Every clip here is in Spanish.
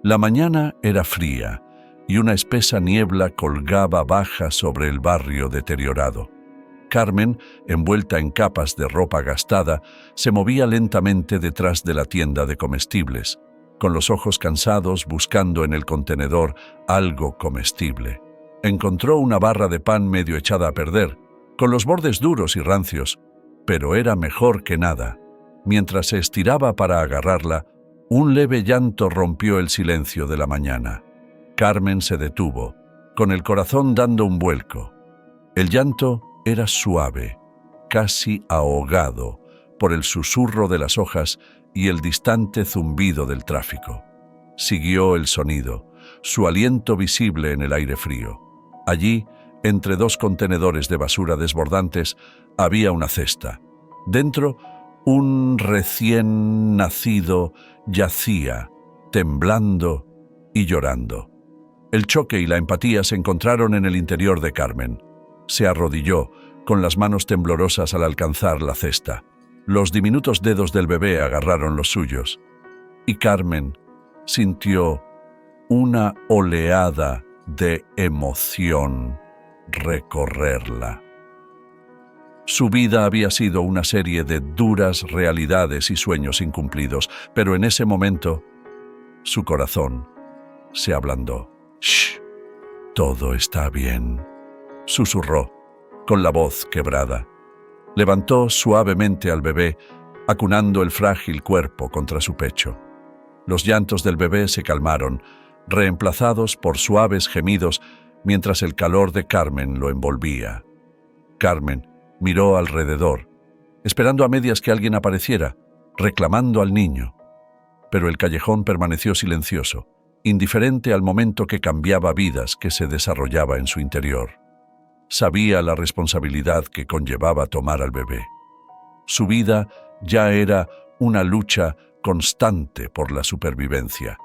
La mañana era fría y una espesa niebla colgaba baja sobre el barrio deteriorado. Carmen, envuelta en capas de ropa gastada, se movía lentamente detrás de la tienda de comestibles, con los ojos cansados buscando en el contenedor algo comestible. Encontró una barra de pan medio echada a perder, con los bordes duros y rancios, pero era mejor que nada. Mientras se estiraba para agarrarla, un leve llanto rompió el silencio de la mañana. Carmen se detuvo, con el corazón dando un vuelco. El llanto era suave, casi ahogado por el susurro de las hojas y el distante zumbido del tráfico. Siguió el sonido, su aliento visible en el aire frío. Allí, entre dos contenedores de basura desbordantes, había una cesta. Dentro, un recién nacido yacía, temblando y llorando. El choque y la empatía se encontraron en el interior de Carmen. Se arrodilló, con las manos temblorosas al alcanzar la cesta. Los diminutos dedos del bebé agarraron los suyos, y Carmen sintió una oleada de emoción recorrerla. Su vida había sido una serie de duras realidades y sueños incumplidos, pero en ese momento, su corazón se ablandó. «Shh, todo está bien», susurró, con la voz quebrada. Levantó suavemente al bebé, acunando el frágil cuerpo contra su pecho. Los llantos del bebé se calmaron, reemplazados por suaves gemidos, mientras el calor de Carmen lo envolvía. Carmen miró alrededor, esperando a medias que alguien apareciera, reclamando al niño. Pero el callejón permaneció silencioso, indiferente al momento que cambiaba vidas que se desarrollaba en su interior. Sabía la responsabilidad que conllevaba tomar al bebé. Su vida ya era una lucha constante por la supervivencia,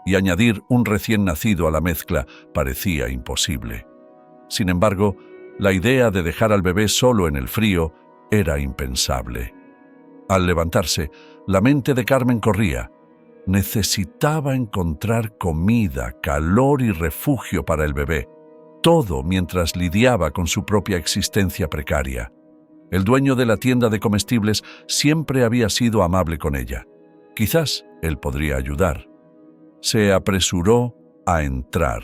y añadir un recién nacido a la mezcla parecía imposible. Sin embargo, la idea de dejar al bebé solo en el frío era impensable. Al levantarse, la mente de Carmen corría. Necesitaba encontrar comida, calor y refugio para el bebé, todo mientras lidiaba con su propia existencia precaria. El dueño de la tienda de comestibles siempre había sido amable con ella. Quizás él podría ayudar. Se apresuró a entrar,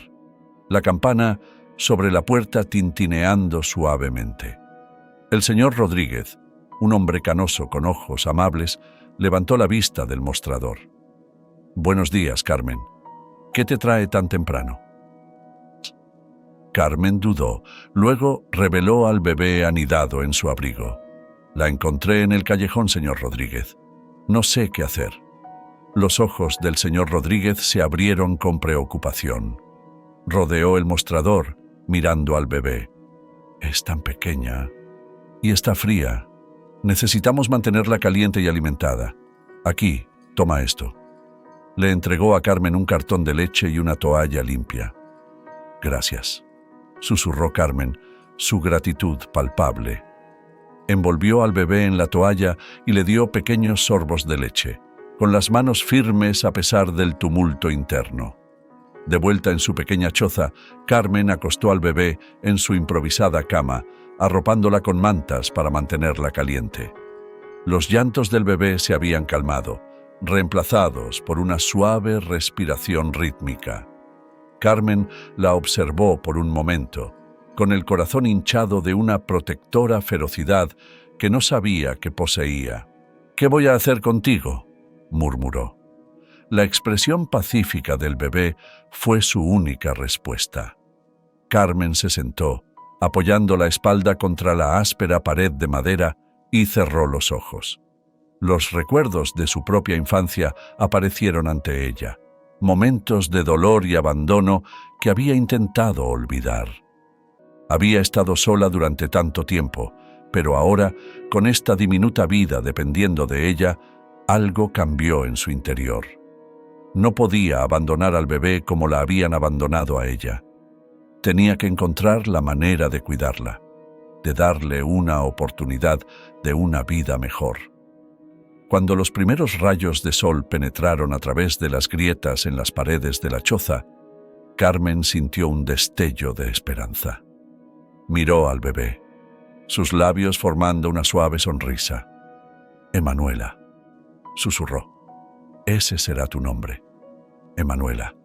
la campana sobre la puerta tintineando suavemente. El señor Rodríguez, un hombre canoso con ojos amables, levantó la vista del mostrador. «Buenos días, Carmen. ¿Qué te trae tan temprano?» Carmen dudó, luego reveló al bebé anidado en su abrigo. «La encontré en el callejón, señor Rodríguez. No sé qué hacer». Los ojos del señor Rodríguez se abrieron con preocupación. Rodeó el mostrador, mirando al bebé. «Es tan pequeña y está fría. Necesitamos mantenerla caliente y alimentada. Aquí, toma esto». Le entregó a Carmen un cartón de leche y una toalla limpia. «Gracias», susurró Carmen, su gratitud palpable. Envolvió al bebé en la toalla y le dio pequeños sorbos de leche, con las manos firmes a pesar del tumulto interno. De vuelta en su pequeña choza, Carmen acostó al bebé en su improvisada cama, arropándola con mantas para mantenerla caliente. Los llantos del bebé se habían calmado, reemplazados por una suave respiración rítmica. Carmen la observó por un momento, con el corazón hinchado de una protectora ferocidad que no sabía que poseía. «¿Qué voy a hacer contigo?», murmuró. La expresión pacífica del bebé fue su única respuesta. Carmen se sentó, apoyando la espalda contra la áspera pared de madera, y cerró los ojos. Los recuerdos de su propia infancia aparecieron ante ella, momentos de dolor y abandono que había intentado olvidar. Había estado sola durante tanto tiempo, pero ahora, con esta diminuta vida dependiendo de ella, algo cambió en su interior. No podía abandonar al bebé como la habían abandonado a ella. Tenía que encontrar la manera de cuidarla, de darle una oportunidad de una vida mejor. Cuando los primeros rayos de sol penetraron a través de las grietas en las paredes de la choza, Carmen sintió un destello de esperanza. Miró al bebé, sus labios formando una suave sonrisa. «Emanuela», susurró. «Ese será tu nombre. Emanuela,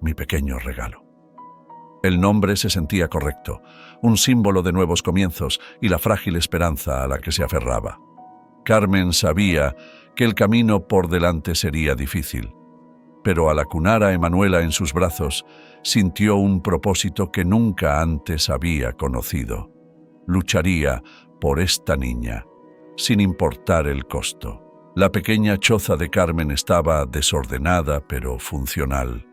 mi pequeño regalo». El nombre se sentía correcto, un símbolo de nuevos comienzos y la frágil esperanza a la que se aferraba. Carmen sabía que el camino por delante sería difícil, pero al acunar a Emanuela en sus brazos, sintió un propósito que nunca antes había conocido. Lucharía por esta niña, sin importar el costo. La pequeña choza de Carmen estaba desordenada pero funcional.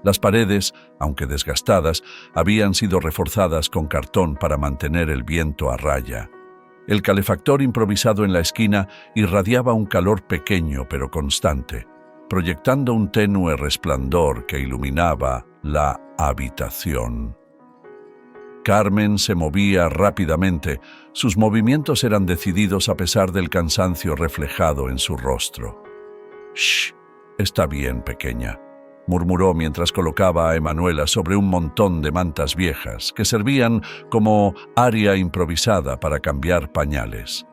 Las paredes, aunque desgastadas, habían sido reforzadas con cartón para mantener el viento a raya. El calefactor improvisado en la esquina irradiaba un calor pequeño pero constante, proyectando un tenue resplandor que iluminaba la habitación. Carmen se movía rápidamente. Sus movimientos eran decididos a pesar del cansancio reflejado en su rostro. «Shh, está bien, pequeña», murmuró mientras colocaba a Emanuela sobre un montón de mantas viejas que servían como área improvisada para cambiar pañales.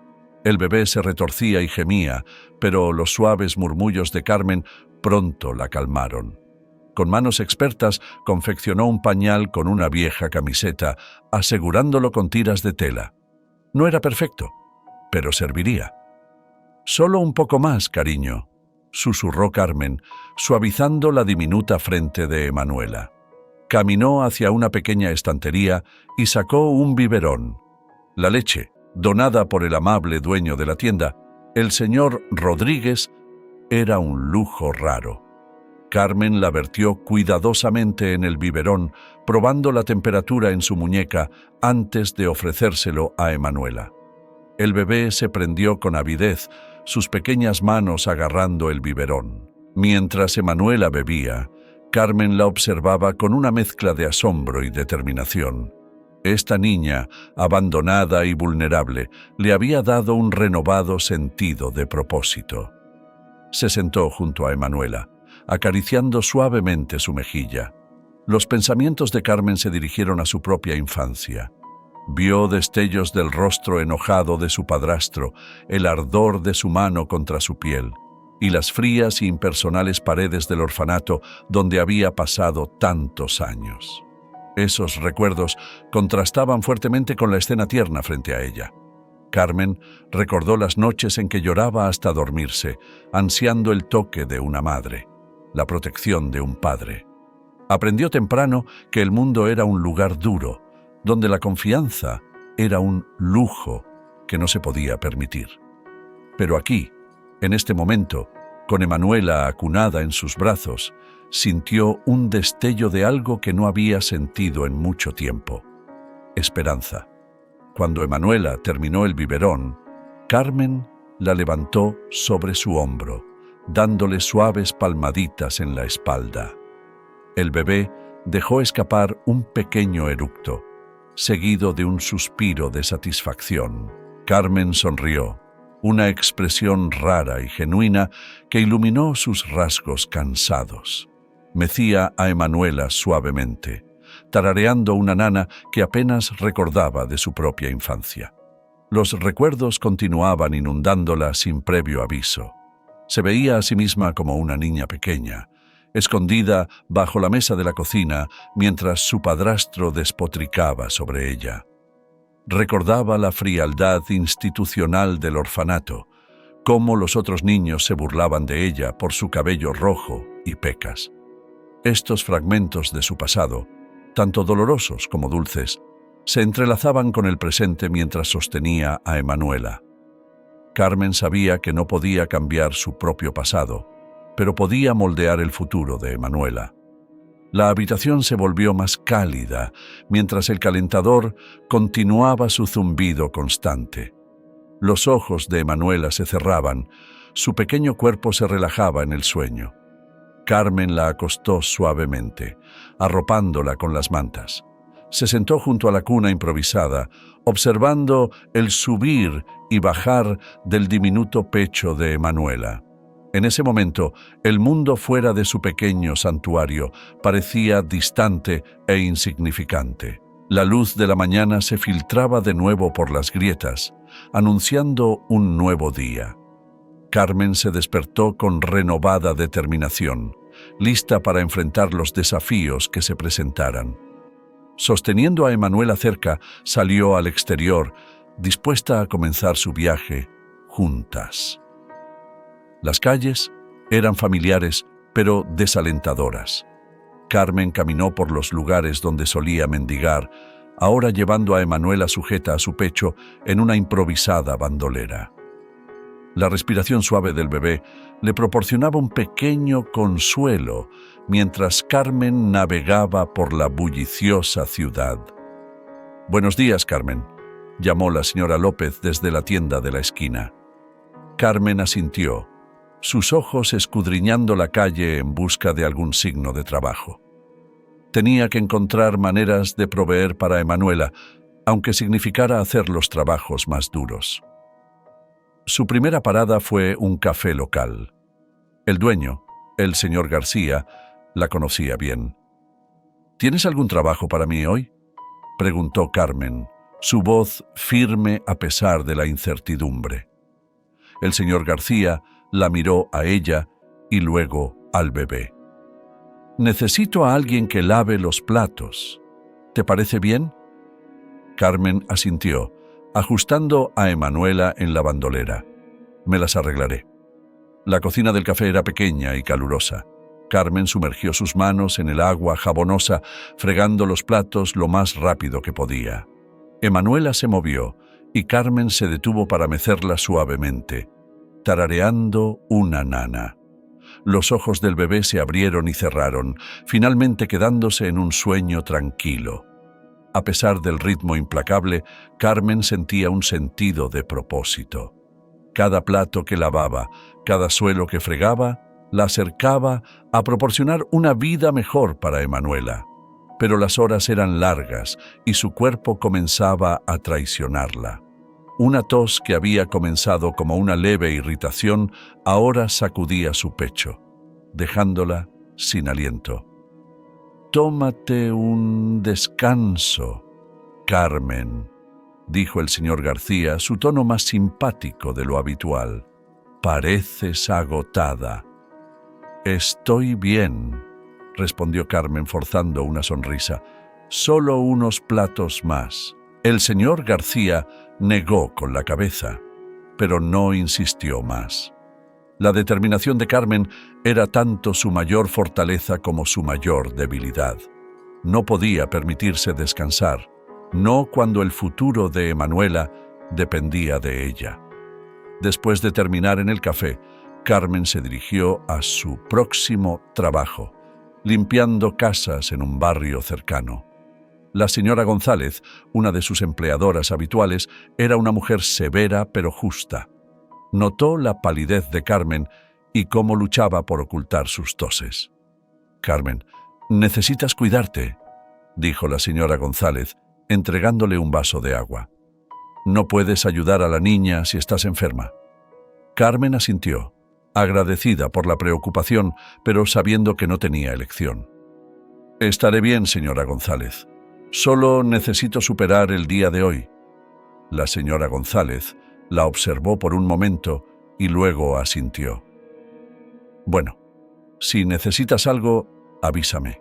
El bebé se retorcía y gemía, pero los suaves murmullos de Carmen pronto la calmaron. Con manos expertas, confeccionó un pañal con una vieja camiseta, asegurándolo con tiras de tela. No era perfecto, pero serviría. «Solo un poco más, cariño», susurró Carmen, suavizando la diminuta frente de Emanuela. Caminó hacia una pequeña estantería y sacó un biberón. La leche, donada por el amable dueño de la tienda, el señor Rodríguez, era un lujo raro. Carmen la vertió cuidadosamente en el biberón, probando la temperatura en su muñeca antes de ofrecérselo a Emanuela. El bebé se prendió con avidez, sus pequeñas manos agarrando el biberón. Mientras Emanuela bebía, Carmen la observaba con una mezcla de asombro y determinación. Esta niña, abandonada y vulnerable, le había dado un renovado sentido de propósito. Se sentó junto a Emanuela, acariciando suavemente su mejilla. Los pensamientos de Carmen se dirigieron a su propia infancia. Vio destellos del rostro enojado de su padrastro, el ardor de su mano contra su piel, y las frías e impersonales paredes del orfanato donde había pasado tantos años. Esos recuerdos contrastaban fuertemente con la escena tierna frente a ella. Carmen recordó las noches en que lloraba hasta dormirse, ansiando el toque de una madre, la protección de un padre. Aprendió temprano que el mundo era un lugar duro, donde la confianza era un lujo que no se podía permitir. Pero aquí, en este momento, con Emanuela acunada en sus brazos, sintió un destello de algo que no había sentido en mucho tiempo: esperanza. Cuando Emanuela terminó el biberón, Carmen la levantó sobre su hombro, dándole suaves palmaditas en la espalda. El bebé dejó escapar un pequeño eructo, seguido de un suspiro de satisfacción. Carmen sonrió, una expresión rara y genuina que iluminó sus rasgos cansados. Mecía a Emanuela suavemente, tarareando una nana que apenas recordaba de su propia infancia. Los recuerdos continuaban inundándola sin previo aviso. Se veía a sí misma como una niña pequeña, escondida bajo la mesa de la cocina mientras su padrastro despotricaba sobre ella. Recordaba la frialdad institucional del orfanato, cómo los otros niños se burlaban de ella por su cabello rojo y pecas. Estos fragmentos de su pasado, tanto dolorosos como dulces, se entrelazaban con el presente mientras sostenía a Emanuela. Carmen sabía que no podía cambiar su propio pasado, pero podía moldear el futuro de Emanuela. La habitación se volvió más cálida, mientras el calentador continuaba su zumbido constante. Los ojos de Emanuela se cerraban, su pequeño cuerpo se relajaba en el sueño. Carmen la acostó suavemente, arropándola con las mantas. se sentó junto a la cuna improvisada, observando el subir y bajar del diminuto pecho de Emanuela. En ese momento, el mundo fuera de su pequeño santuario parecía distante e insignificante. La luz de la mañana se filtraba de nuevo por las grietas, anunciando un nuevo día. Carmen se despertó con renovada determinación, lista para enfrentar los desafíos que se presentaran. Sosteniendo a Emanuela cerca, salió al exterior, dispuesta a comenzar su viaje juntas. Las calles eran familiares, pero desalentadoras. Carmen caminó por los lugares donde solía mendigar, ahora llevando a Emanuela sujeta a su pecho en una improvisada bandolera. La respiración suave del bebé le proporcionaba un pequeño consuelo mientras Carmen navegaba por la bulliciosa ciudad. «Buenos días, Carmen», llamó la señora López desde la tienda de la esquina. Carmen asintió, sus ojos escudriñando la calle en busca de algún signo de trabajo. Tenía que encontrar maneras de proveer para Emanuela, aunque significara hacer los trabajos más duros. Su primera parada fue un café local. El dueño, el señor García, la conocía bien. «¿Tienes algún trabajo para mí hoy?», preguntó Carmen, su voz firme a pesar de la incertidumbre. El señor García la miró a ella y luego al bebé. «Necesito a alguien que lave los platos. ¿Te parece bien?». Carmen asintió, ajustando a Emanuela en la bandolera. «Me las arreglaré». La cocina del café era pequeña y calurosa. Carmen sumergió sus manos en el agua jabonosa, fregando los platos lo más rápido que podía. Emanuela se movió y Carmen se detuvo para mecerla suavemente, tarareando una nana. Los ojos del bebé se abrieron y cerraron, finalmente quedándose en un sueño tranquilo. A pesar del ritmo implacable, Carmen sentía un sentido de propósito. Cada plato que lavaba, cada suelo que fregaba, la acercaba a proporcionar una vida mejor para Emanuela. Pero las horas eran largas y su cuerpo comenzaba a traicionarla. Una tos que había comenzado como una leve irritación ahora sacudía su pecho, dejándola sin aliento. «Tómate un descanso, Carmen», dijo el señor García, su tono más simpático de lo habitual. «Pareces agotada». «Estoy bien», respondió Carmen forzando una sonrisa. «Solo unos platos más». El señor García negó con la cabeza, pero no insistió más. La determinación de Carmen era tanto su mayor fortaleza como su mayor debilidad. No podía permitirse descansar, no cuando el futuro de Emanuela dependía de ella. Después de terminar en el café, Carmen se dirigió a su próximo trabajo, limpiando casas en un barrio cercano. La señora González, una de sus empleadoras habituales, era una mujer severa pero justa. Notó la palidez de Carmen y cómo luchaba por ocultar sus toses. «Carmen, necesitas cuidarte», dijo la señora González, entregándole un vaso de agua. «No puedes ayudar a la niña si estás enferma». Carmen asintió, agradecida por la preocupación, pero sabiendo que no tenía elección. «Estaré bien, señora González. Solo necesito superar el día de hoy». La señora González la observó por un momento y luego asintió. «Bueno, si necesitas algo, avísame».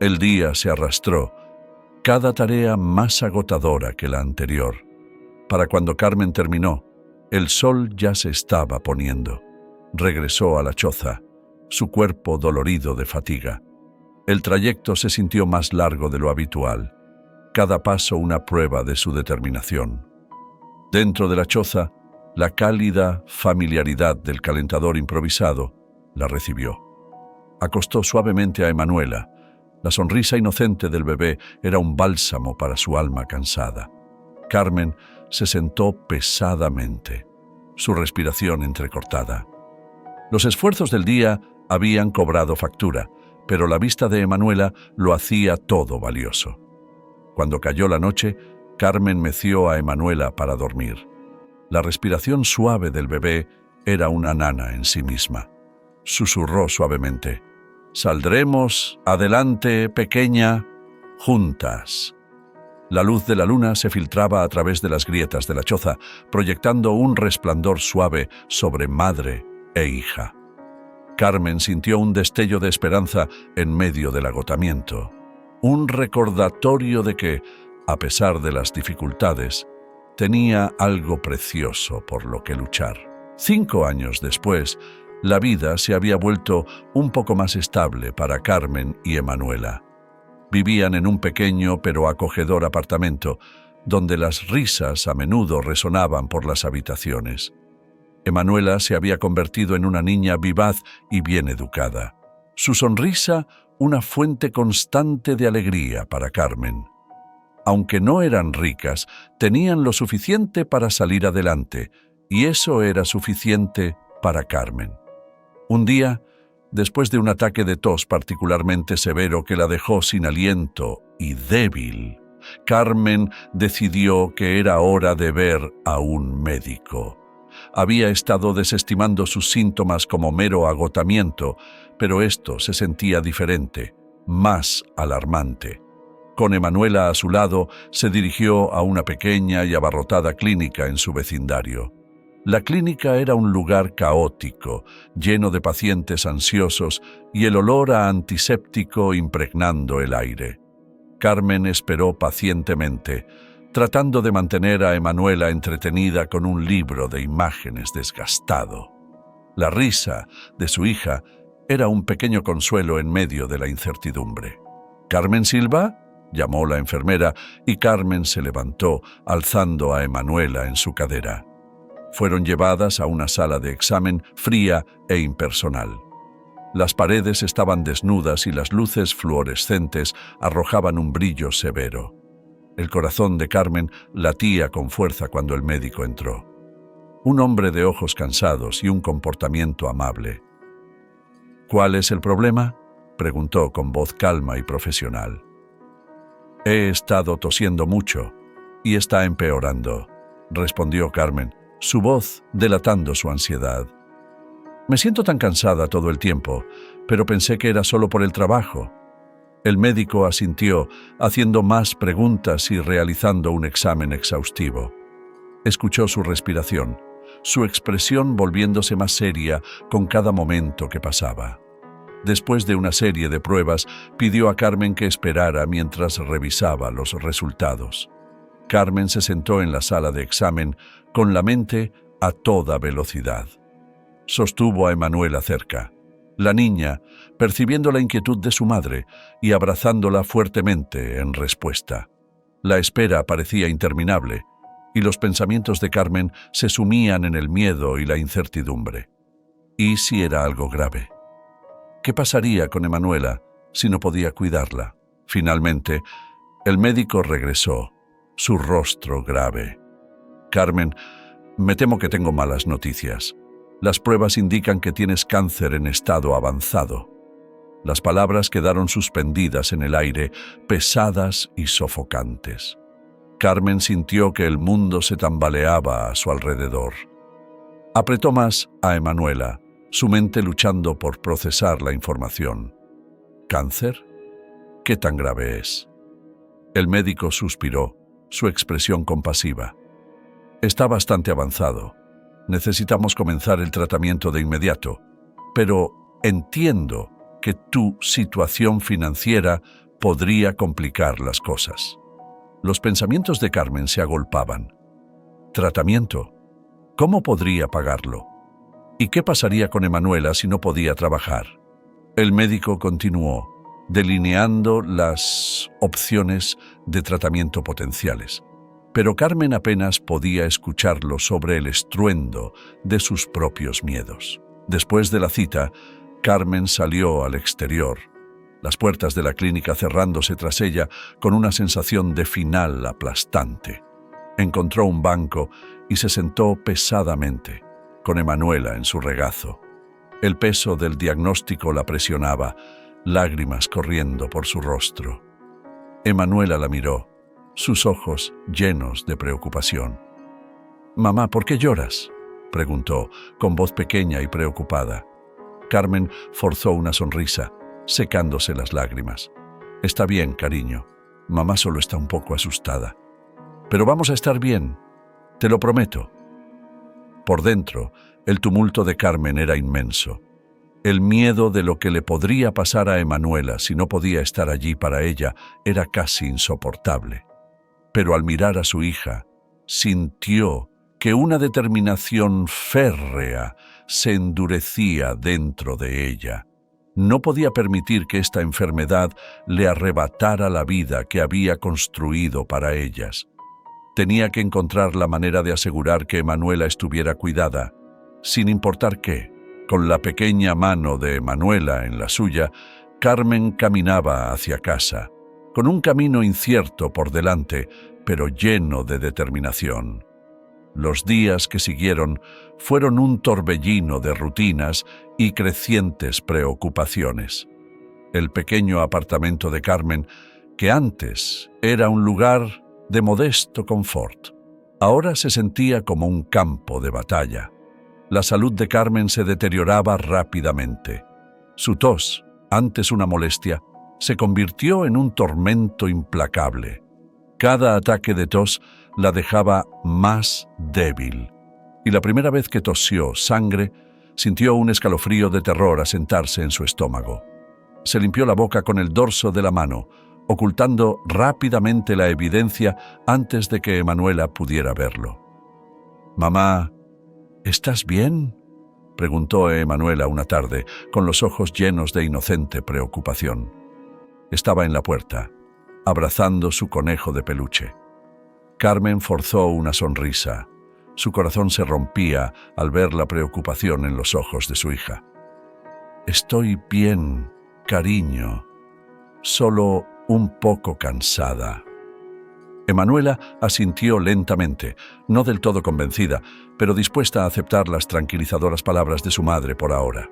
El día se arrastró, cada tarea más agotadora que la anterior. Para cuando Carmen terminó, el sol ya se estaba poniendo. Regresó a la choza, su cuerpo dolorido de fatiga. El trayecto se sintió más largo de lo habitual, cada paso una prueba de su determinación. Dentro de la choza, la cálida familiaridad del calentador improvisado la recibió. Acostó suavemente a Emanuela. La sonrisa inocente del bebé era un bálsamo para su alma cansada. Carmen se sentó pesadamente, su respiración entrecortada. Los esfuerzos del día habían cobrado factura, pero la vista de Emanuela lo hacía todo valioso. Cuando cayó la noche, Carmen meció a Emanuela para dormir. La respiración suave del bebé era una nana en sí misma. Susurró suavemente: «Saldremos, adelante, pequeña, juntas». La luz de la luna se filtraba a través de las grietas de la choza, proyectando un resplandor suave sobre madre e hija. Carmen sintió un destello de esperanza en medio del agotamiento, un recordatorio de que, a pesar de las dificultades, tenía algo precioso por lo que luchar. 5 años después, la vida se había vuelto un poco más estable para Carmen y Emanuela. Vivían en un pequeño pero acogedor apartamento, donde las risas a menudo resonaban por las habitaciones. Emanuela se había convertido en una niña vivaz y bien educada. Su sonrisa, una fuente constante de alegría para Carmen. Aunque no eran ricas, tenían lo suficiente para salir adelante, y eso era suficiente para Carmen. Un día, después de un ataque de tos particularmente severo que la dejó sin aliento y débil, Carmen decidió que era hora de ver a un médico. Había estado desestimando sus síntomas como mero agotamiento, pero esto se sentía diferente, más alarmante. Con Emanuela a su lado, se dirigió a una pequeña y abarrotada clínica en su vecindario. La clínica era un lugar caótico, lleno de pacientes ansiosos y el olor a antiséptico impregnando el aire. Carmen esperó pacientemente, tratando de mantener a Emanuela entretenida con un libro de imágenes desgastado. La risa de su hija era un pequeño consuelo en medio de la incertidumbre. «¿Carmen Silva?», llamó la enfermera, y Carmen se levantó, alzando a Emanuela en su cadera. Fueron llevadas a una sala de examen fría e impersonal. Las paredes estaban desnudas y las luces fluorescentes arrojaban un brillo severo. El corazón de Carmen latía con fuerza cuando el médico entró. Un hombre de ojos cansados y un comportamiento amable. «¿Cuál es el problema?», preguntó con voz calma y profesional. «He estado tosiendo mucho y está empeorando», respondió Carmen, su voz delatando su ansiedad. «Me siento tan cansada todo el tiempo, pero pensé que era solo por el trabajo». El médico asintió, haciendo más preguntas y realizando un examen exhaustivo. Escuchó su respiración, su expresión volviéndose más seria con cada momento que pasaba. Después de una serie de pruebas, pidió a Carmen que esperara mientras revisaba los resultados. Carmen se sentó en la sala de examen con la mente a toda velocidad. Sostuvo a Emanuela cerca. La niña, percibiendo la inquietud de su madre y abrazándola fuertemente en respuesta. La espera parecía interminable, y los pensamientos de Carmen se sumían en el miedo y la incertidumbre. ¿Y si era algo grave? ¿Qué pasaría con Emanuela si no podía cuidarla? Finalmente, el médico regresó, su rostro grave. «Carmen, me temo que tengo malas noticias. Las pruebas indican que tienes cáncer en estado avanzado». Las palabras quedaron suspendidas en el aire, pesadas y sofocantes. Carmen sintió que el mundo se tambaleaba a su alrededor. Apretó más a Emanuela, su mente luchando por procesar la información. ¿Cáncer? ¿Qué tan grave es? El médico suspiró, su expresión compasiva. «Está bastante avanzado. Necesitamos comenzar el tratamiento de inmediato, pero entiendo que tu situación financiera podría complicar las cosas». Los pensamientos de Carmen se agolpaban. ¿Tratamiento? ¿Cómo podría pagarlo? ¿Y qué pasaría con Emanuela si no podía trabajar? El médico continuó, delineando las opciones de tratamiento potenciales. Pero Carmen apenas podía escucharlo sobre el estruendo de sus propios miedos. Después de la cita, Carmen salió al exterior, las puertas de la clínica cerrándose tras ella con una sensación de final aplastante. Encontró un banco y se sentó pesadamente, con Emanuela en su regazo. El peso del diagnóstico la presionaba, lágrimas corriendo por su rostro. Emanuela la miró, sus ojos llenos de preocupación. «Mamá, ¿por qué lloras?», preguntó, con voz pequeña y preocupada. Carmen forzó una sonrisa, secándose las lágrimas. «Está bien, cariño. Mamá solo está un poco asustada. Pero vamos a estar bien, te lo prometo». Por dentro, el tumulto de Carmen era inmenso. El miedo de lo que le podría pasar a Emanuela si no podía estar allí para ella era casi insoportable. Pero al mirar a su hija, sintió que una determinación férrea se endurecía dentro de ella. No podía permitir que esta enfermedad le arrebatara la vida que había construido para ellas. Tenía que encontrar la manera de asegurar que Emanuela estuviera cuidada, sin importar qué. Con la pequeña mano de Emanuela en la suya, Carmen caminaba hacia casa, con un camino incierto por delante, pero lleno de determinación. Los días que siguieron fueron un torbellino de rutinas y crecientes preocupaciones. El pequeño apartamento de Carmen, que antes era un lugar de modesto confort, ahora se sentía como un campo de batalla. La salud de Carmen se deterioraba rápidamente. Su tos, antes una molestia, se convirtió en un tormento implacable. Cada ataque de tos la dejaba más débil, y la primera vez que tosió sangre, sintió un escalofrío de terror asentarse en su estómago. Se limpió la boca con el dorso de la mano, ocultando rápidamente la evidencia antes de que Emanuela pudiera verlo. «Mamá, ¿estás bien?», preguntó Emanuela una tarde, con los ojos llenos de inocente preocupación. Estaba en la puerta, abrazando su conejo de peluche. Carmen forzó una sonrisa. Su corazón se rompía al ver la preocupación en los ojos de su hija. «Estoy bien, cariño, solo un poco cansada». Emanuela asintió lentamente, no del todo convencida, pero dispuesta a aceptar las tranquilizadoras palabras de su madre por ahora.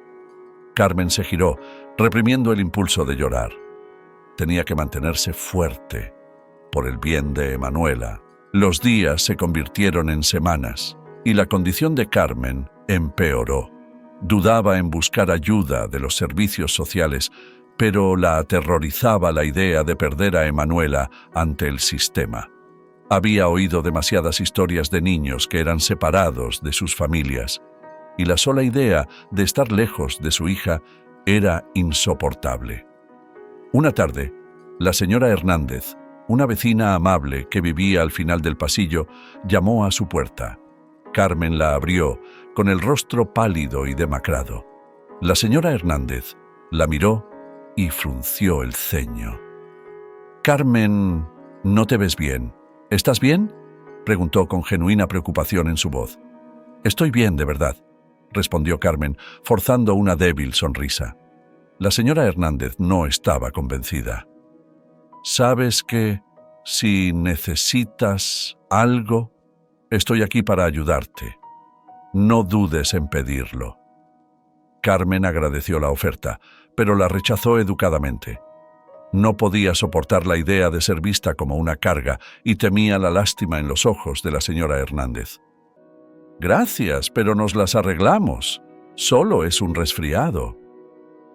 Carmen se giró, reprimiendo el impulso de llorar. Tenía que mantenerse fuerte, por el bien de Emanuela. Los días se convirtieron en semanas, y la condición de Carmen empeoró. Dudaba en buscar ayuda de los servicios sociales, pero la aterrorizaba la idea de perder a Emanuela ante el sistema. Había oído demasiadas historias de niños que eran separados de sus familias, y la sola idea de estar lejos de su hija era insoportable. Una tarde, la señora Hernández, una vecina amable que vivía al final del pasillo, llamó a su puerta. Carmen la abrió, con el rostro pálido y demacrado. La señora Hernández la miró y frunció el ceño. «Carmen, no te ves bien. ¿Estás bien?», preguntó con genuina preocupación en su voz. «Estoy bien, de verdad», respondió Carmen, forzando una débil sonrisa. La señora Hernández no estaba convencida. «¿Sabes que si necesitas algo, estoy aquí para ayudarte? No dudes en pedirlo». Carmen agradeció la oferta, pero la rechazó educadamente. No podía soportar la idea de ser vista como una carga y temía la lástima en los ojos de la señora Hernández. «Gracias, pero nos las arreglamos. Solo es un resfriado».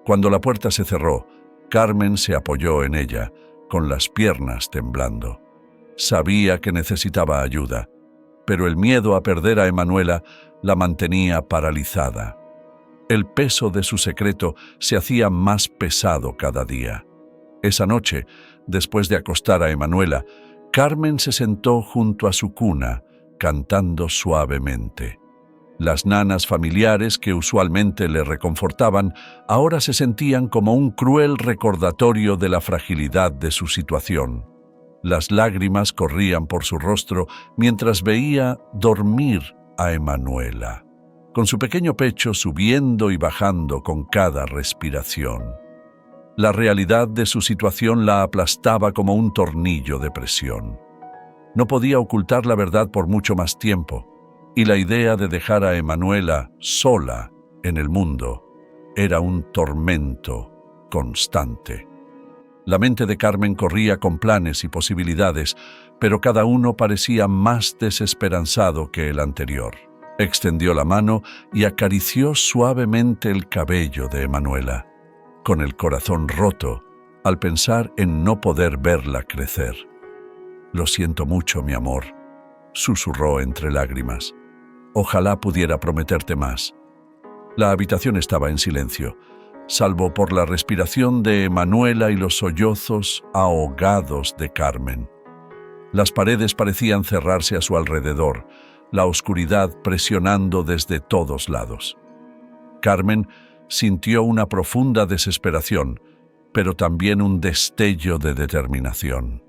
Cuando la puerta se cerró, Carmen se apoyó en ella, con las piernas temblando. Sabía que necesitaba ayuda, pero el miedo a perder a Emanuela la mantenía paralizada. El peso de su secreto se hacía más pesado cada día. Esa noche, después de acostar a Emanuela, Carmen se sentó junto a su cuna, cantando suavemente. Las nanas familiares que usualmente le reconfortaban, ahora se sentían como un cruel recordatorio de la fragilidad de su situación. Las lágrimas corrían por su rostro mientras veía dormir a Emanuela, con su pequeño pecho subiendo y bajando con cada respiración. La realidad de su situación la aplastaba como un tornillo de presión. No podía ocultar la verdad por mucho más tiempo, y la idea de dejar a Emanuela sola en el mundo era un tormento constante. La mente de Carmen corría con planes y posibilidades, pero cada uno parecía más desesperanzado que el anterior. Extendió la mano y acarició suavemente el cabello de Emanuela, con el corazón roto al pensar en no poder verla crecer. «Lo siento mucho, mi amor», susurró entre lágrimas. «Ojalá pudiera prometerte más». La habitación estaba en silencio, salvo por la respiración de Emanuela y los sollozos ahogados de Carmen. Las paredes parecían cerrarse a su alrededor, la oscuridad presionando desde todos lados. Carmen sintió una profunda desesperación, pero también un destello de determinación.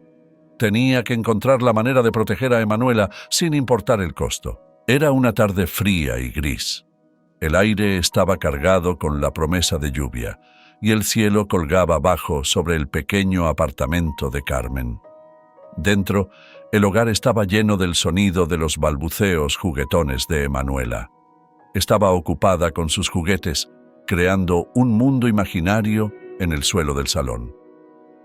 Tenía que encontrar la manera de proteger a Emanuela sin importar el costo. Era una tarde fría y gris. El aire estaba cargado con la promesa de lluvia, y el cielo colgaba bajo sobre el pequeño apartamento de Carmen. Dentro, el hogar estaba lleno del sonido de los balbuceos juguetones de Emanuela. Estaba ocupada con sus juguetes, creando un mundo imaginario en el suelo del salón.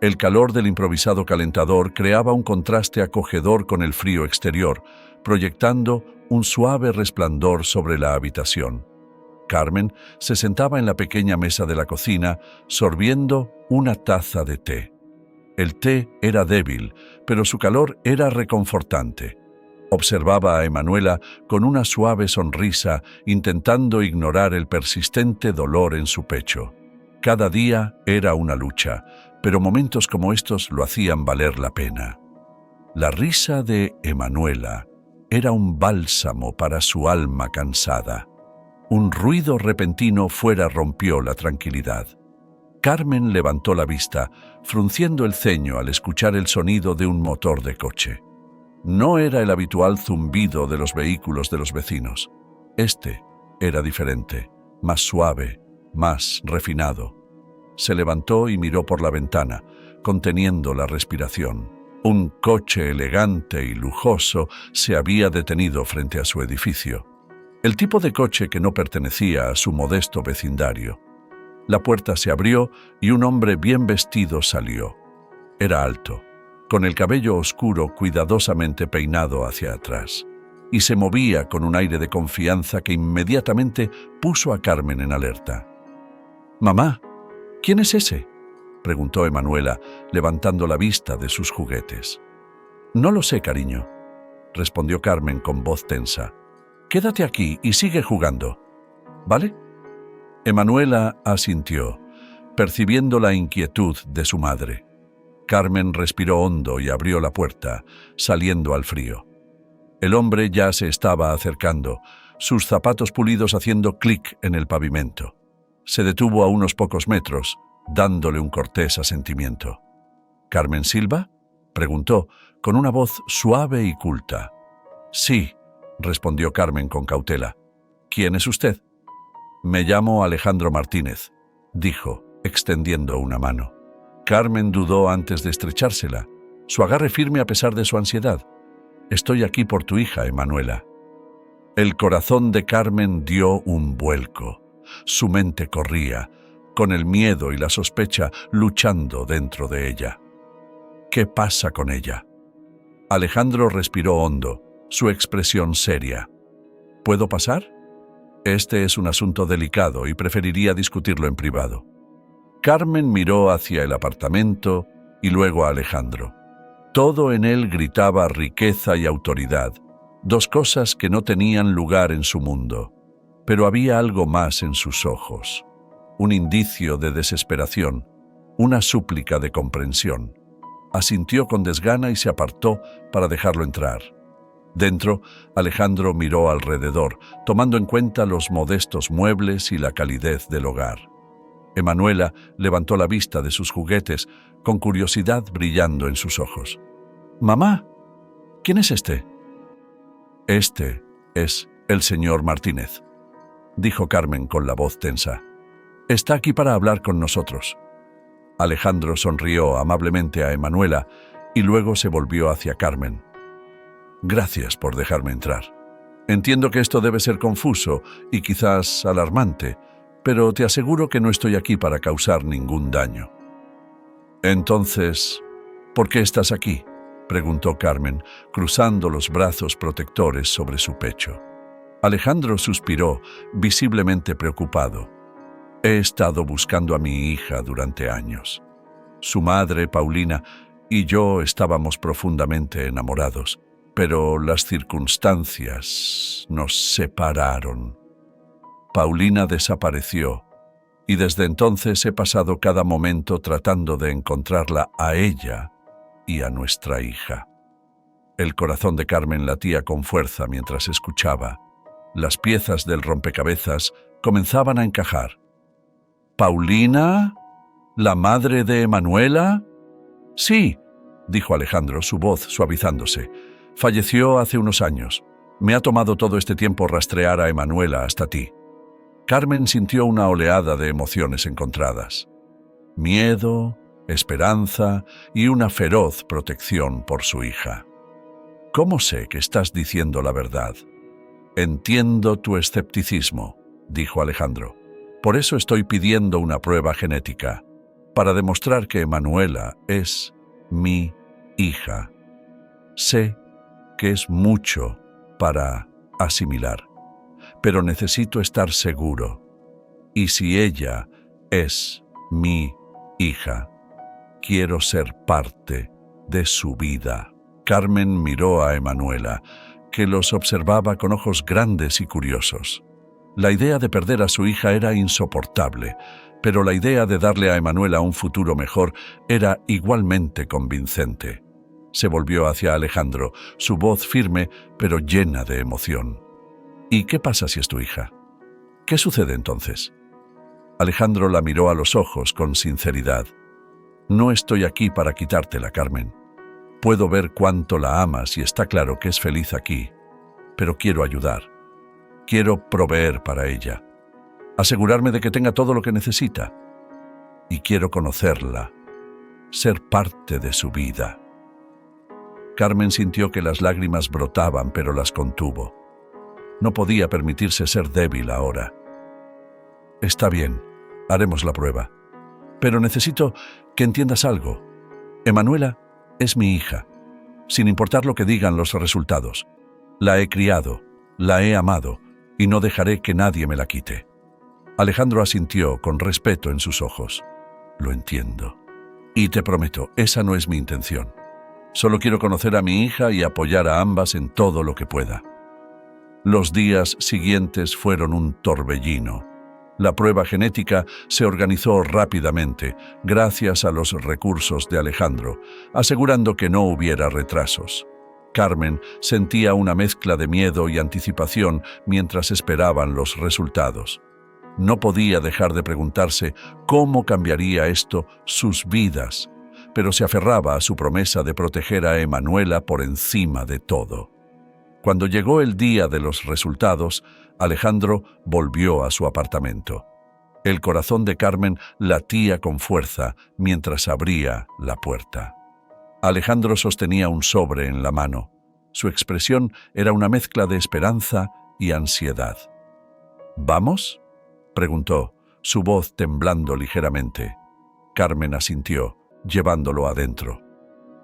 El calor del improvisado calentador creaba un contraste acogedor con el frío exterior, proyectando un suave resplandor sobre la habitación. Carmen se sentaba en la pequeña mesa de la cocina, sorbiendo una taza de té. El té era débil, pero su calor era reconfortante. Observaba a Emanuela con una suave sonrisa, intentando ignorar el persistente dolor en su pecho. Cada día era una lucha, pero momentos como estos lo hacían valer la pena. La risa de Emanuela era un bálsamo para su alma cansada. Un ruido repentino fuera rompió la tranquilidad. Carmen levantó la vista, frunciendo el ceño al escuchar el sonido de un motor de coche. No era el habitual zumbido de los vehículos de los vecinos. Este era diferente, más suave, más refinado. Se levantó y miró por la ventana, conteniendo la respiración. Un coche elegante y lujoso se había detenido frente a su edificio. El tipo de coche que no pertenecía a su modesto vecindario. La puerta se abrió y un hombre bien vestido salió. Era alto, con el cabello oscuro cuidadosamente peinado hacia atrás, y se movía con un aire de confianza que inmediatamente puso a Carmen en alerta. «Mamá, ¿quién es ese?», preguntó Emanuela, levantando la vista de sus juguetes. «No lo sé, cariño», respondió Carmen con voz tensa. «Quédate aquí y sigue jugando, ¿vale?». Emanuela asintió, percibiendo la inquietud de su madre. Carmen respiró hondo y abrió la puerta, saliendo al frío. El hombre ya se estaba acercando, sus zapatos pulidos haciendo clic en el pavimento. Se detuvo a unos pocos metros, dándole un cortés asentimiento. «¿Carmen Silva?», preguntó, con una voz suave y culta. «Sí», respondió Carmen con cautela. «¿Quién es usted?». «Me llamo Alejandro Martínez», dijo, extendiendo una mano. Carmen dudó antes de estrechársela, su agarre firme a pesar de su ansiedad. «Estoy aquí por tu hija, Emanuela». El corazón de Carmen dio un vuelco. Su mente corría, con el miedo y la sospecha luchando dentro de ella. ¿Qué pasa con ella? Alejandro respiró hondo, su expresión seria. ¿Puedo pasar? Este es un asunto delicado y preferiría discutirlo en privado. Carmen miró hacia el apartamento y luego a Alejandro. Todo en él gritaba riqueza y autoridad, dos cosas que no tenían lugar en su mundo. Pero había algo más en sus ojos, un indicio de desesperación, una súplica de comprensión. Asintió con desgana y se apartó para dejarlo entrar. Dentro, Alejandro miró alrededor, tomando en cuenta los modestos muebles y la calidez del hogar. Emanuela levantó la vista de sus juguetes, con curiosidad brillando en sus ojos. «Mamá, ¿quién es este?». «Este es el señor Martínez», dijo Carmen con la voz tensa. «Está aquí para hablar con nosotros». Alejandro sonrió amablemente a Emanuela y luego se volvió hacia Carmen. «Gracias por dejarme entrar. Entiendo que esto debe ser confuso y quizás alarmante, pero te aseguro que no estoy aquí para causar ningún daño». Entonces, ¿por qué estás aquí?, preguntó Carmen, cruzando los brazos protectores sobre su pecho. Alejandro suspiró, visiblemente preocupado. He estado buscando a mi hija durante años. Su madre, Paulina, y yo estábamos profundamente enamorados, pero las circunstancias nos separaron. Paulina desapareció, y desde entonces he pasado cada momento tratando de encontrarla a ella y a nuestra hija. El corazón de Carmen latía con fuerza mientras escuchaba. Las piezas del rompecabezas comenzaban a encajar. ¿Paulina? ¿La madre de Emanuela? Sí, dijo Alejandro, su voz suavizándose. Falleció hace unos años. Me ha tomado todo este tiempo rastrear a Emanuela hasta ti. Carmen sintió una oleada de emociones encontradas. Miedo, esperanza y una feroz protección por su hija. ¿Cómo sé que estás diciendo la verdad? Entiendo tu escepticismo, dijo Alejandro. Por eso estoy pidiendo una prueba genética, para demostrar que Emanuela es mi hija. Sé que es mucho para asimilar, pero necesito estar seguro. Y si ella es mi hija, quiero ser parte de su vida. Carmen miró a Emanuela, que los observaba con ojos grandes y curiosos. La idea de perder a su hija era insoportable, pero la idea de darle a Emanuela un futuro mejor era igualmente convincente. Se volvió hacia Alejandro, su voz firme pero llena de emoción. ¿Y qué pasa si es tu hija? ¿Qué sucede entonces? Alejandro la miró a los ojos con sinceridad. No estoy aquí para quitártela, Carmen. Puedo ver cuánto la amas y está claro que es feliz aquí, pero quiero ayudar. Quiero proveer para ella, asegurarme de que tenga todo lo que necesita. Y quiero conocerla, ser parte de su vida. Carmen sintió que las lágrimas brotaban, pero las contuvo. No podía permitirse ser débil ahora. Está bien, haremos la prueba. Pero necesito que entiendas algo. Emanuela es mi hija, sin importar lo que digan los resultados. La he criado, la he amado, y no dejaré que nadie me la quite. Alejandro asintió con respeto en sus ojos. Lo entiendo. Y te prometo, esa no es mi intención. Solo quiero conocer a mi hija y apoyar a ambas en todo lo que pueda. Los días siguientes fueron un torbellino. La prueba genética se organizó rápidamente, gracias a los recursos de Alejandro, asegurando que no hubiera retrasos. Carmen sentía una mezcla de miedo y anticipación mientras esperaban los resultados. No podía dejar de preguntarse cómo cambiaría esto sus vidas, pero se aferraba a su promesa de proteger a Emanuela por encima de todo. Cuando llegó el día de los resultados, Alejandro volvió a su apartamento. El corazón de Carmen latía con fuerza mientras abría la puerta. Alejandro sostenía un sobre en la mano. Su expresión era una mezcla de esperanza y ansiedad. ¿Vamos?, preguntó, su voz temblando ligeramente. Carmen asintió, llevándolo adentro.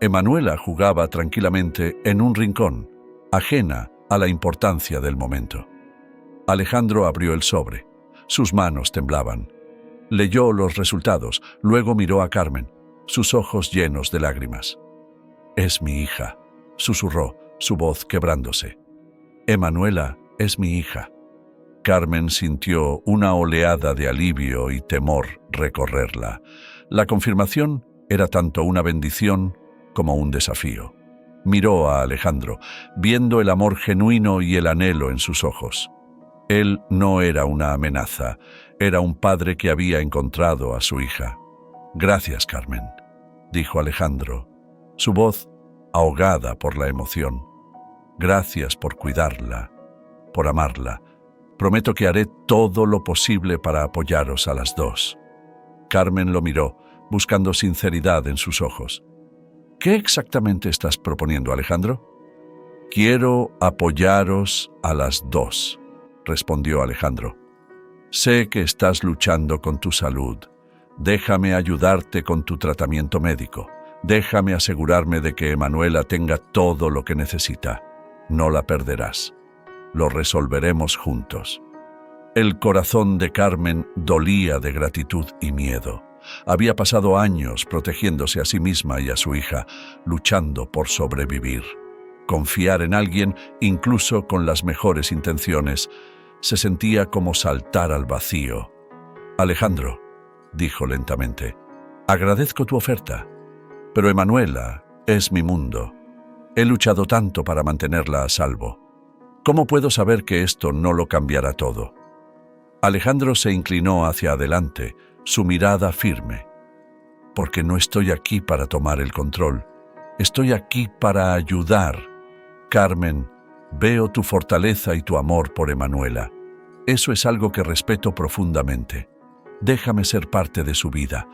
Emanuela jugaba tranquilamente en un rincón, ajena a la importancia del momento. Alejandro abrió el sobre. Sus manos temblaban. Leyó los resultados, luego miró a Carmen, sus ojos llenos de lágrimas. «Es mi hija», susurró, su voz quebrándose. «Emanuela es mi hija». Carmen sintió una oleada de alivio y temor recorrerla. La confirmación era tanto una bendición como un desafío. Miró a Alejandro, viendo el amor genuino y el anhelo en sus ojos. Él no era una amenaza, era un padre que había encontrado a su hija. «Gracias, Carmen», dijo Alejandro, su voz ahogada por la emoción. «Gracias por cuidarla, por amarla. Prometo que haré todo lo posible para apoyaros a las dos». Carmen lo miró, buscando sinceridad en sus ojos. «¿Qué exactamente estás proponiendo, Alejandro?» «Quiero apoyaros a las dos», respondió Alejandro. «Sé que estás luchando con tu salud, Déjame ayudarte con tu tratamiento médico. Déjame asegurarme de que Emanuela tenga todo lo que necesita. No la perderás. Lo resolveremos juntos. El corazón de Carmen dolía de gratitud y miedo. Había pasado años protegiéndose a sí misma y a su hija, luchando por sobrevivir. Confiar en alguien, incluso con las mejores intenciones, se sentía como saltar al vacío. Alejandro, dijo lentamente, agradezco tu oferta, pero Emanuela es mi mundo. He luchado tanto para mantenerla a salvo. ¿Cómo puedo saber que esto no lo cambiará todo? Alejandro se inclinó hacia adelante, su mirada firme. Porque no estoy aquí para tomar el control. Estoy aquí para ayudar. Carmen, veo tu fortaleza y tu amor por Emanuela. Eso es algo que respeto profundamente. Déjame ser parte de su vida,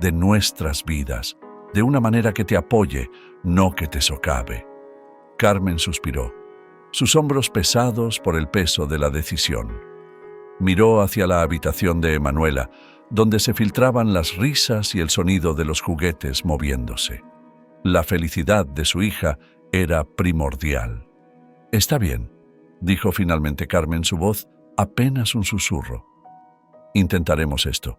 de nuestras vidas, de una manera que te apoye, no que te socave. Carmen suspiró, sus hombros pesados por el peso de la decisión. Miró hacia la habitación de Emanuela, donde se filtraban las risas y el sonido de los juguetes moviéndose. La felicidad de su hija era primordial. Está bien, dijo finalmente Carmen, su voz apenas un susurro. Intentaremos esto.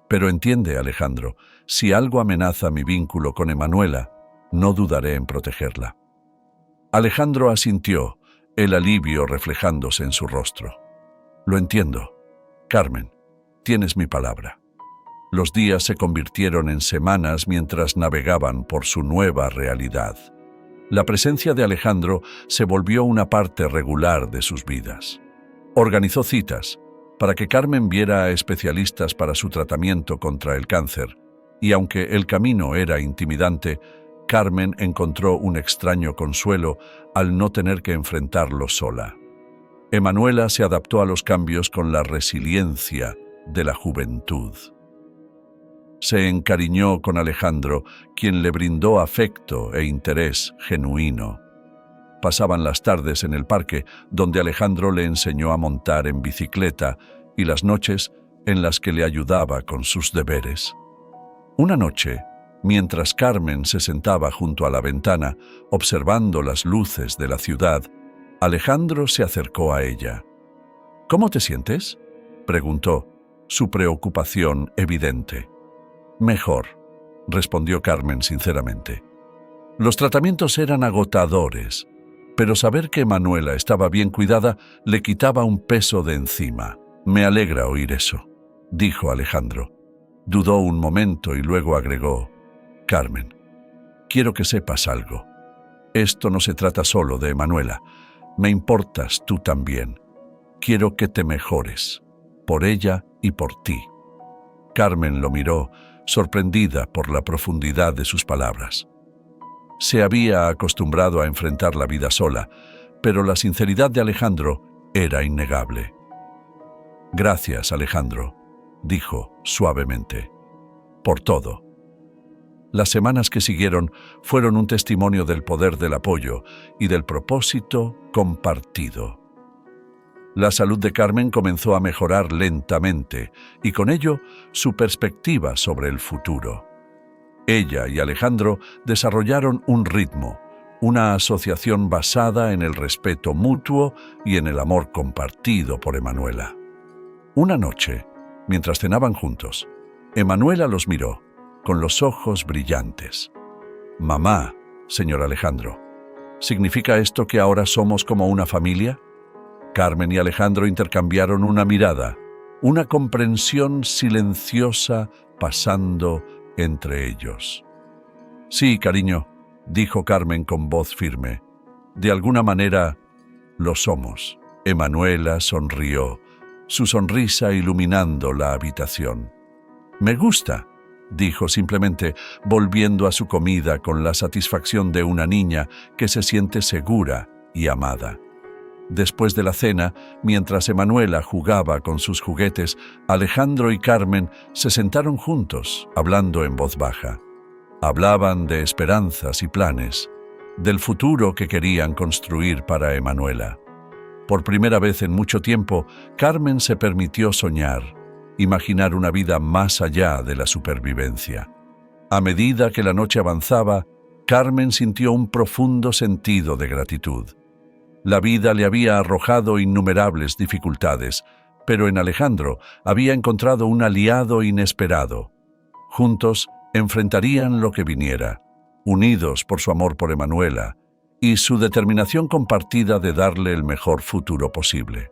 Pero entiende, Alejandro, si algo amenaza mi vínculo con Emanuela, no dudaré en protegerla. Alejandro asintió, el alivio reflejándose en su rostro. Lo entiendo. Carmen, tienes mi palabra. Los días se convirtieron en semanas mientras navegaban por su nueva realidad. La presencia de Alejandro se volvió una parte regular de sus vidas. Organizó citas para que Carmen viera a especialistas para su tratamiento contra el cáncer, y aunque el camino era intimidante, Carmen encontró un extraño consuelo al no tener que enfrentarlo sola. Emanuela se adaptó a los cambios con la resiliencia de la juventud. Se encariñó con Alejandro, quien le brindó afecto e interés genuino. Pasaban las tardes en el parque, donde Alejandro le enseñó a montar en bicicleta, y las noches en las que le ayudaba con sus deberes. Una noche, mientras Carmen se sentaba junto a la ventana, observando las luces de la ciudad, Alejandro se acercó a ella. ¿Cómo te sientes?, preguntó, su preocupación evidente. Mejor, respondió Carmen sinceramente. Los tratamientos eran agotadores, pero saber que Emanuela estaba bien cuidada le quitaba un peso de encima. Me alegra oír eso, dijo Alejandro. Dudó un momento y luego agregó, Carmen, quiero que sepas algo. Esto no se trata solo de Emanuela. Me importas tú también. Quiero que te mejores, por ella y por ti. Carmen lo miró, sorprendida por la profundidad de sus palabras. Se había acostumbrado a enfrentar la vida sola, pero la sinceridad de Alejandro era innegable. Gracias, Alejandro, dijo suavemente, por todo. Las semanas que siguieron fueron un testimonio del poder del apoyo y del propósito compartido. La salud de Carmen comenzó a mejorar lentamente y con ello su perspectiva sobre el futuro. Ella y Alejandro desarrollaron un ritmo, una asociación basada en el respeto mutuo y en el amor compartido por Emanuela. Una noche, mientras cenaban juntos, Emanuela los miró, con los ojos brillantes. Mamá, señor Alejandro, ¿significa esto que ahora somos como una familia? Carmen y Alejandro intercambiaron una mirada, una comprensión silenciosa pasando entre ellos. Sí, cariño, dijo Carmen con voz firme. De alguna manera, lo somos. Emanuela sonrió, su sonrisa iluminando la habitación. Me gusta, dijo simplemente, volviendo a su comida con la satisfacción de una niña que se siente segura y amada. Después de la cena, mientras Emanuela jugaba con sus juguetes, Alejandro y Carmen se sentaron juntos, hablando en voz baja. Hablaban de esperanzas y planes, del futuro que querían construir para Emanuela. Por primera vez en mucho tiempo, Carmen se permitió soñar, imaginar una vida más allá de la supervivencia. A medida que la noche avanzaba, Carmen sintió un profundo sentido de gratitud. La vida le había arrojado innumerables dificultades, pero en Alejandro había encontrado un aliado inesperado. Juntos enfrentarían lo que viniera, unidos por su amor por Emanuela y su determinación compartida de darle el mejor futuro posible.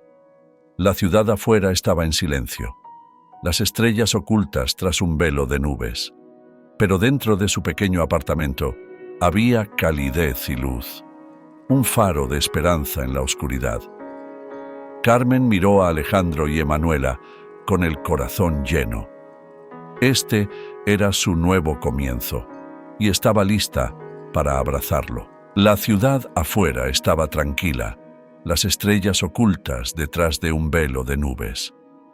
La ciudad afuera estaba en silencio, las estrellas ocultas tras un velo de nubes. Pero dentro de su pequeño apartamento había calidez y luz, un faro de esperanza en la oscuridad. Carmen miró a Alejandro y Emanuela con el corazón lleno. Este era su nuevo comienzo y estaba lista para abrazarlo. La ciudad afuera estaba tranquila, las estrellas ocultas detrás de un velo de nubes.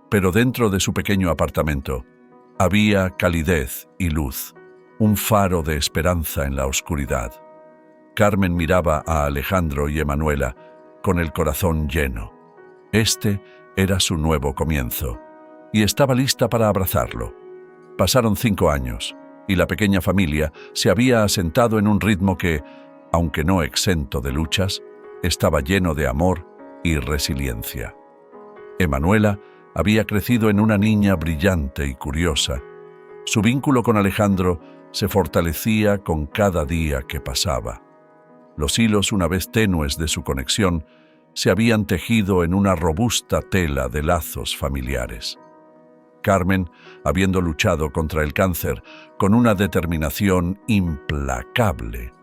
Pero dentro de su pequeño apartamento había calidez y luz, un faro de esperanza en la oscuridad. Carmen miraba a Alejandro y Emanuela con el corazón lleno. Este era su nuevo comienzo y estaba lista para abrazarlo. Pasaron 5 años y la pequeña familia se había asentado en un ritmo que, aunque no exento de luchas, estaba lleno de amor y resiliencia. Emanuela había crecido en una niña brillante y curiosa. Su vínculo con Alejandro se fortalecía con cada día que pasaba. Los hilos, una vez tenues de su conexión, se habían tejido en una robusta tela de lazos familiares. Carmen, habiendo luchado contra el cáncer con una determinación implacable,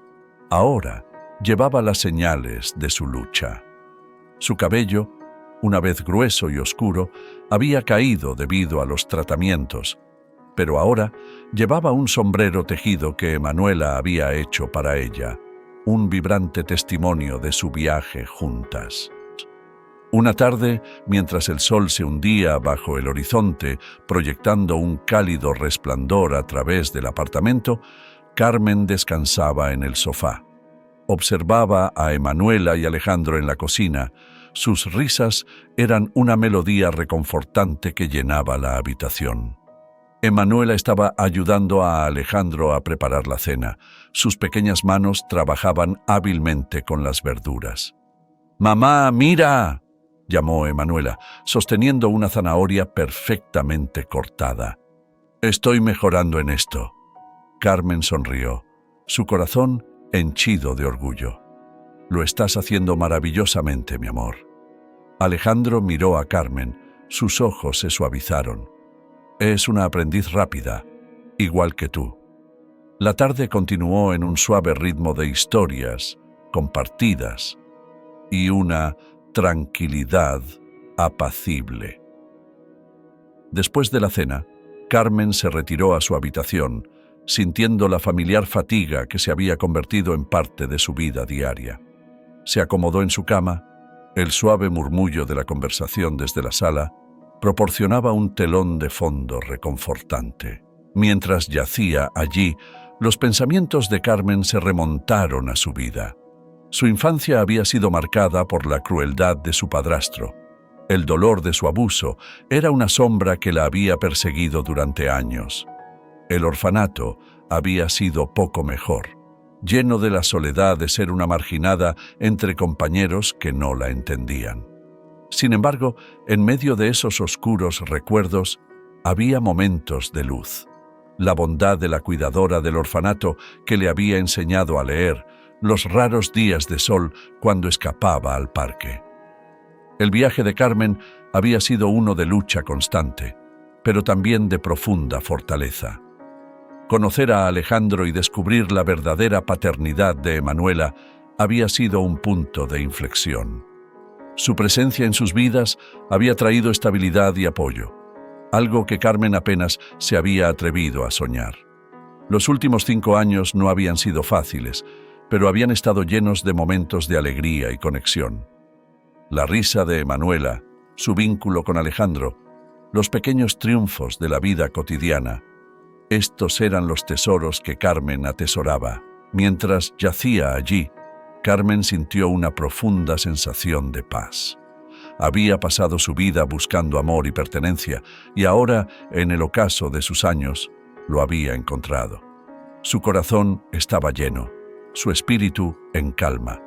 ahora llevaba las señales de su lucha. Su cabello, una vez grueso y oscuro, había caído debido a los tratamientos, pero ahora llevaba un sombrero tejido que Emanuela había hecho para ella, un vibrante testimonio de su viaje juntas. Una tarde, mientras el sol se hundía bajo el horizonte, proyectando un cálido resplandor a través del apartamento, Carmen descansaba en el sofá. Observaba a Emanuela y Alejandro en la cocina. Sus risas eran una melodía reconfortante que llenaba la habitación. Emanuela estaba ayudando a Alejandro a preparar la cena. Sus pequeñas manos trabajaban hábilmente con las verduras. «¡Mamá, mira!», llamó Emanuela, sosteniendo una zanahoria perfectamente cortada. «Estoy mejorando en esto». Carmen sonrió, su corazón henchido de orgullo. «Lo estás haciendo maravillosamente, mi amor». Alejandro miró a Carmen, sus ojos se suavizaron. «Es una aprendiz rápida, igual que tú». La tarde continuó en un suave ritmo de historias compartidas y una tranquilidad apacible. Después de la cena, Carmen se retiró a su habitación, sintiendo la familiar fatiga que se había convertido en parte de su vida diaria. Se acomodó en su cama. El suave murmullo de la conversación desde la sala proporcionaba un telón de fondo reconfortante. Mientras yacía allí, los pensamientos de Carmen se remontaron a su vida. Su infancia había sido marcada por la crueldad de su padrastro. El dolor de su abuso era una sombra que la había perseguido durante años. El orfanato había sido poco mejor, lleno de la soledad de ser una marginada entre compañeros que no la entendían. Sin embargo, en medio de esos oscuros recuerdos, había momentos de luz. La bondad de la cuidadora del orfanato que le había enseñado a leer, los raros días de sol cuando escapaba al parque. El viaje de Carmen había sido uno de lucha constante, pero también de profunda fortaleza. Conocer a Alejandro y descubrir la verdadera paternidad de Emanuela había sido un punto de inflexión. Su presencia en sus vidas había traído estabilidad y apoyo, algo que Carmen apenas se había atrevido a soñar. Los últimos 5 años no habían sido fáciles, pero habían estado llenos de momentos de alegría y conexión. La risa de Emanuela, su vínculo con Alejandro, los pequeños triunfos de la vida cotidiana, estos eran los tesoros que Carmen atesoraba. Mientras yacía allí, Carmen sintió una profunda sensación de paz. Había pasado su vida buscando amor y pertenencia, y ahora, en el ocaso de sus años, lo había encontrado. Su corazón estaba lleno, su espíritu en calma.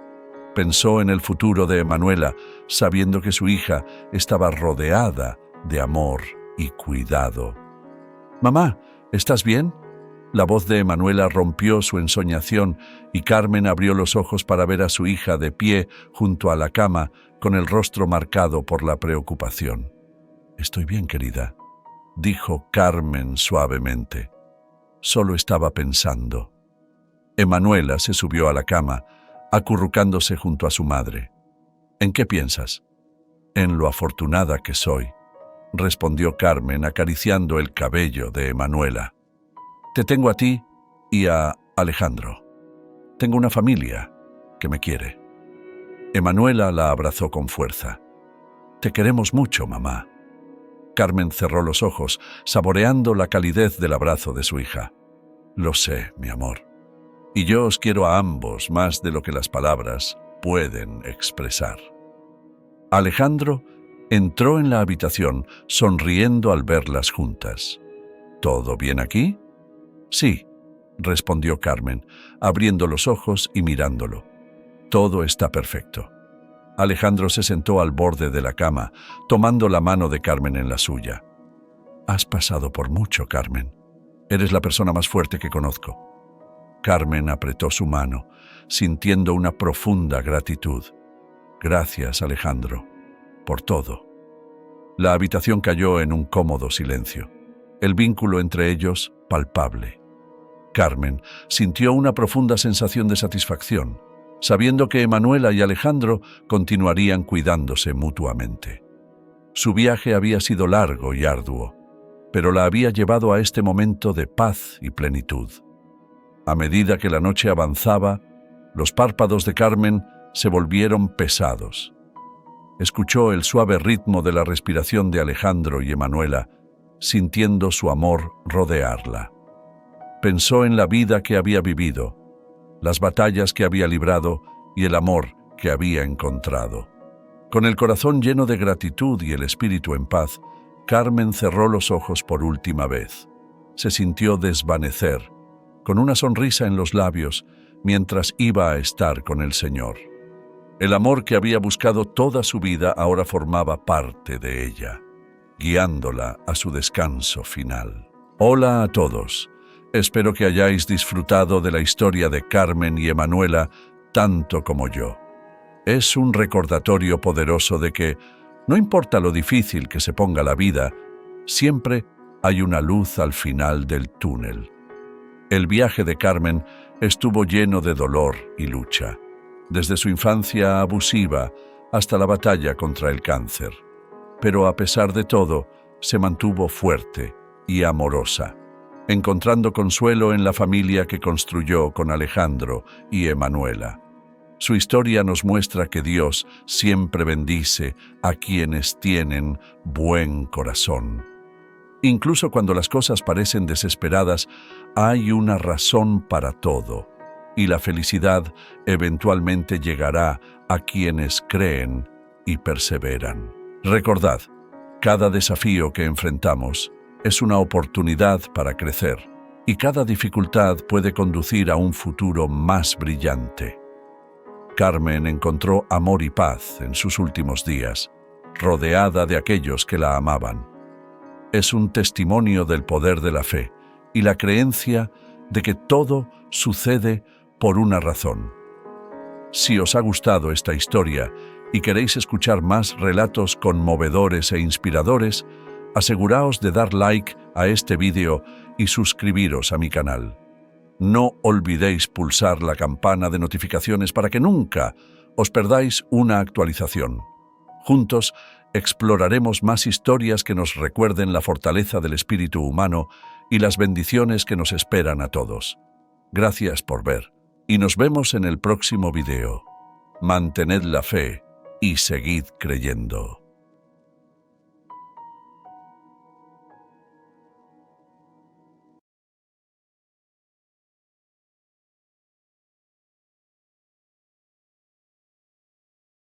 Pensó en el futuro de Emanuela, sabiendo que su hija estaba rodeada de amor y cuidado. «Mamá, ¿estás bien?». La voz de Emanuela rompió su ensoñación y Carmen abrió los ojos para ver a su hija de pie junto a la cama, con el rostro marcado por la preocupación. «Estoy bien, querida», dijo Carmen suavemente. Solo estaba pensando. Emanuela se subió a la cama, acurrucándose junto a su madre. «¿En qué piensas?». «En lo afortunada que soy», respondió Carmen acariciando el cabello de Emanuela. «Te tengo a ti y a Alejandro. Tengo una familia que me quiere». Emanuela la abrazó con fuerza. «Te queremos mucho, mamá». Carmen cerró los ojos, saboreando la calidez del abrazo de su hija. «Lo sé, mi amor. Y yo os quiero a ambos más de lo que las palabras pueden expresar». Alejandro entró en la habitación, sonriendo al verlas juntas. «¿Todo bien aquí?». «Sí», respondió Carmen, abriendo los ojos y mirándolo. «Todo está perfecto». Alejandro se sentó al borde de la cama, tomando la mano de Carmen en la suya. «Has pasado por mucho, Carmen. Eres la persona más fuerte que conozco». Carmen apretó su mano, sintiendo una profunda gratitud. «Gracias, Alejandro, por todo». La habitación cayó en un cómodo silencio, el vínculo entre ellos palpable. Carmen sintió una profunda sensación de satisfacción, sabiendo que Emanuela y Alejandro continuarían cuidándose mutuamente. Su viaje había sido largo y arduo, pero la había llevado a este momento de paz y plenitud. A medida que la noche avanzaba, los párpados de Carmen se volvieron pesados. Escuchó el suave ritmo de la respiración de Alejandro y Emanuela, sintiendo su amor rodearla. Pensó en la vida que había vivido, las batallas que había librado y el amor que había encontrado. Con el corazón lleno de gratitud y el espíritu en paz, Carmen cerró los ojos por última vez. Se sintió desvanecer, con una sonrisa en los labios, mientras iba a estar con el Señor. El amor que había buscado toda su vida ahora formaba parte de ella, guiándola a su descanso final. Hola a todos. Espero que hayáis disfrutado de la historia de Carmen y Emanuela tanto como yo. Es un recordatorio poderoso de que, no importa lo difícil que se ponga la vida, siempre hay una luz al final del túnel. El viaje de Carmen estuvo lleno de dolor y lucha, desde su infancia abusiva hasta la batalla contra el cáncer. Pero a pesar de todo, se mantuvo fuerte y amorosa, encontrando consuelo en la familia que construyó con Alejandro y Emanuela. Su historia nos muestra que Dios siempre bendice a quienes tienen buen corazón. Incluso cuando las cosas parecen desesperadas, hay una razón para todo, y la felicidad eventualmente llegará a quienes creen y perseveran. Recordad, cada desafío que enfrentamos es una oportunidad para crecer, y cada dificultad puede conducir a un futuro más brillante. Carmen encontró amor y paz en sus últimos días, rodeada de aquellos que la amaban. Es un testimonio del poder de la fe y la creencia de que todo sucede por una razón. Si os ha gustado esta historia y queréis escuchar más relatos conmovedores e inspiradores, aseguraos de dar like a este vídeo y suscribiros a mi canal. No olvidéis pulsar la campana de notificaciones para que nunca os perdáis una actualización. Juntos exploraremos más historias que nos recuerden la fortaleza del espíritu humano y las bendiciones que nos esperan a todos. Gracias por ver y nos vemos en el próximo video. Mantened la fe y seguid creyendo.